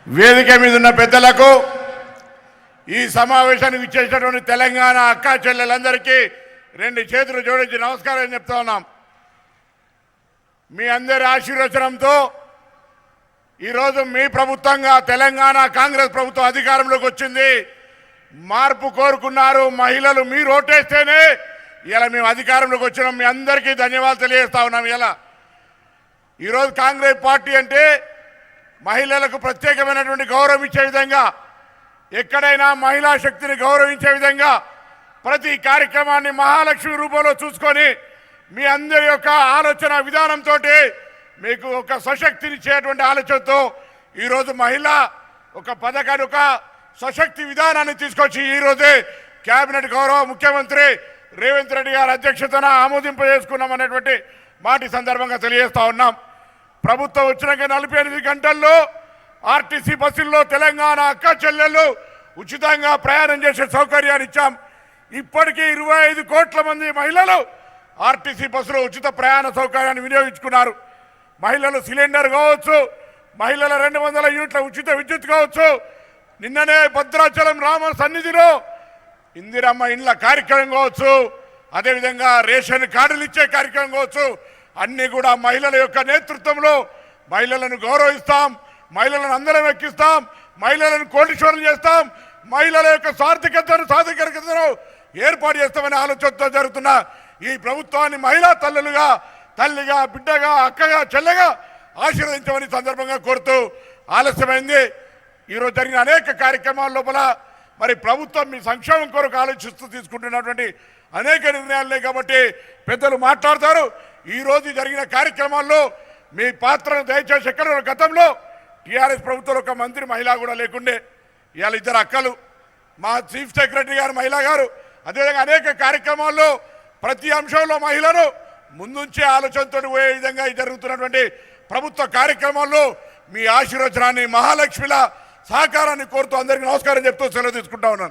వేదిక మీద ఉన్న పెద్దలకు ఈ సమావేశానికి ఇచ్చేసినటువంటి తెలంగాణ అక్కా చెల్లెలందరికీ రెండు చేతులు జోడించి నమస్కారం చెప్తా ఉన్నాం. మీ అందరి ఆశీర్వచనంతో ఈరోజు మీ ప్రభుత్వంగా తెలంగాణ కాంగ్రెస్ ప్రభుత్వం అధికారంలోకి వచ్చింది. మార్పు కోరుకున్నారు మహిళలు. మీరు ఓటేస్తేనే ఇలా మేము అధికారంలోకి వచ్చినాం. మీ అందరికీ ధన్యవాదాలు తెలియజేస్తా ఉన్నాం. ఇలా ఈరోజు కాంగ్రెస్ పార్టీ అంటే మహిళలకు ప్రత్యేకమైనటువంటి గౌరవం ఇచ్చే విధంగా, ఎక్కడైనా మహిళా శక్తిని గౌరవించే విధంగా ప్రతి కార్యక్రమాన్ని మహాలక్ష్మి రూపంలో చూసుకొని మీ అందరి యొక్క ఆలోచన విధానంతో మీకు ఒక సశక్తినిచ్చేటువంటి ఆలోచనతో ఈరోజు మహిళ ఒక పథకాన్ని, ఒక సశక్తి విధానాన్ని తీసుకొచ్చి ఈరోజే కేబినెట్ గౌరవ ముఖ్యమంత్రి రేవంత్ రెడ్డి గారి అధ్యక్షతన ఆమోదింపజేసుకున్నాం అనేటువంటి మాట సందర్భంగా తెలియజేస్తా ఉన్నాం. ప్రభుత్వం వచ్చినాక 48 గంటల్లో ఆర్టీసీ బస్సుల్లో తెలంగాణ అక్క చెల్లెళ్ళు ఉచితంగా ప్రయాణం చేసే సౌకర్యాన్ని ఇచ్చాం. ఇప్పటికీ 25 కోట్ల మంది మహిళలు ఆర్టీసీ బస్సులో ఉచిత ప్రయాణ సౌకర్యాన్ని వినియోగించుకున్నారు. మహిళలు సిలిండర్ కావచ్చు, మహిళల 200 యూనిట్ల ఉచిత విద్యుత్ కావచ్చు, నిన్ననే భద్రాచలం రామ సన్నిధిలో ఇందిరమ్మ ఇండ్ల కార్యక్రమం కావచ్చు, అదేవిధంగా రేషన్ కార్డులు ఇచ్చే కార్యక్రమం కావచ్చు, అన్నీ కూడా మహిళల యొక్క నేతృత్వంలో మహిళలను గౌరవిస్తాం, మహిళలను అందరం ఎక్కిస్తాం, మహిళలను కోటీశ్వరులు చేస్తాం, మహిళల యొక్క సాధికారికతను ఏర్పాటు చేస్తామనే ఆలోచనతో జరుగుతున్న ఈ ప్రభుత్వాన్ని మహిళా తల్లిగా, బిడ్డగా, అక్కగా, చెల్లెగా ఆశీర్వదించమని సందర్భంగా కోరుతూ, ఆలస్యమైంది. ఈరోజు జరిగిన అనేక కార్యక్రమాల లోపల మరి ప్రభుత్వం మీ సంక్షేమం కొరకు ఆలోచిస్తూ తీసుకుంటున్నటువంటి అనేక నిర్ణయాలే కాబట్టి పెద్దలు మాట్లాడతారు. ఈరోజు జరిగిన కార్యక్రమాల్లో మీ పాత్రను దయచేసి ఎక్కడ గతంలో టీఆర్ఎస్ ప్రభుత్వంలో ఒక మంత్రి మహిళ కూడా లేకుండే, ఇవాళ 2 అక్కలు, మా చీఫ్ సెక్రటరీ గారు మహిళా గారు, అదేవిధంగా అనేక కార్యక్రమాల్లో ప్రతి అంశంలో మహిళను ముందుంచే ఆలోచనతో పోయే విధంగా జరుగుతున్నటువంటి ప్రభుత్వ కార్యక్రమాల్లో మీ ఆశీర్వచనాన్ని, మహాలక్ష్మిల సహకారాన్ని కోరుతూ అందరికీ నమస్కారం చెప్తూ సెలవు తీసుకుంటా ఉన్నాను.